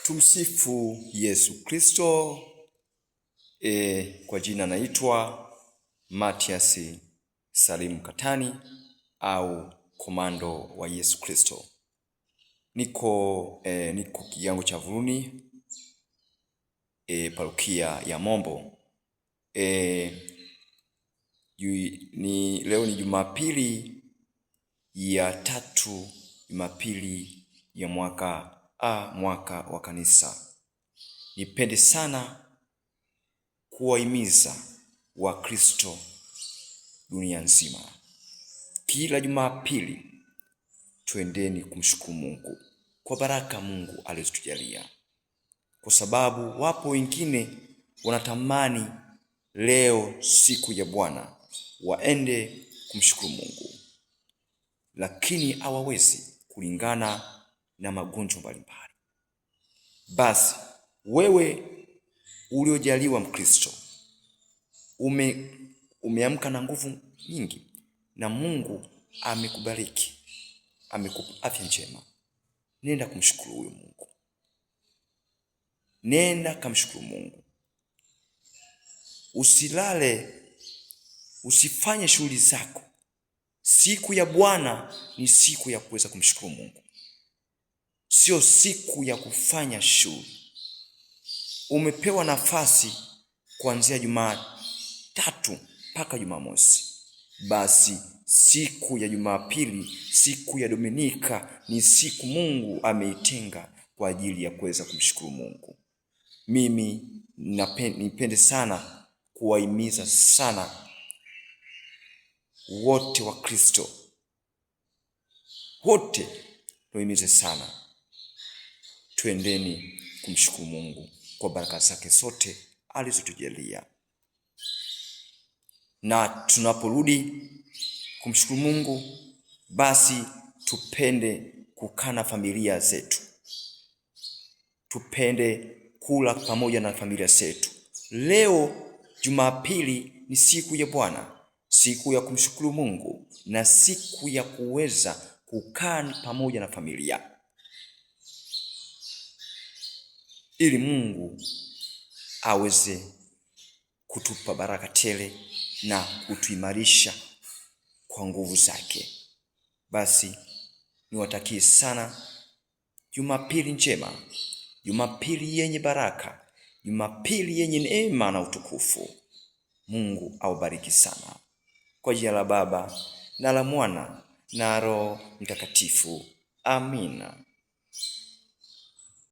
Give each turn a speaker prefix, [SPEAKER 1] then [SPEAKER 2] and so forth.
[SPEAKER 1] Tumsifu Yesu Kristo. Kwa jina naitwa Mathias Salim Katani au Komando wa Yesu Kristo. Niko Kigango cha Vuruni, parokia ya Mombo. Leo ni Jumapili ya tatu, Jumapili ya mwaka wa kanisa. Nipende sana kuwahimiza Wakristo dunia nzima, kila Jumapili twendeni kumshukuru Mungu kwa baraka Mungu alizotujalia, kwa sababu wapo wengine wanatamani leo siku ya Bwana waende kumshukuru Mungu, lakini hawawezi kulingana na magonjwa mbalimbali. Basi wewe uliojaliwa Mkristo, umeamka na nguvu nyingi na Mungu amekubariki, amekupa afya njema, nenda kumshukuru huyo Mungu. Nenda kumshukuru Mungu. Usilale, usifanye shughuli zako. Siku ya Bwana ni siku ya kuweza kumshukuru Mungu, sio siku ya kufanya shughuli. Umepewa nafasi kuanzia Jumatatu mpaka Jumamosi. Basi siku ya Jumapili, siku ya Dominika ni siku Mungu ameitenga kwa ajili ya kuweza kumshukuru Mungu. Mimi nipende sana kuwahimiza sana wote wa Kristo, wote tuwahimize sana, twendeni kumshukuru Mungu kwa baraka zake zote alizotujalia. Na tunaporudi kumshukuru Mungu, basi tupende kukaa na familia zetu, tupende kula pamoja na familia zetu. Leo Jumapili ni siku ya Bwana, siku ya kumshukuru Mungu na siku ya kuweza kukaa pamoja na familia, ili Mungu aweze kutupa baraka tele na kutuimarisha kwa nguvu zake. Basi niwatakie sana Jumapili njema, Jumapili yenye baraka, Jumapili yenye neema na utukufu. Mungu aubariki sana. Kwa jina la Baba na la Mwana na Roho Mtakatifu. Amina.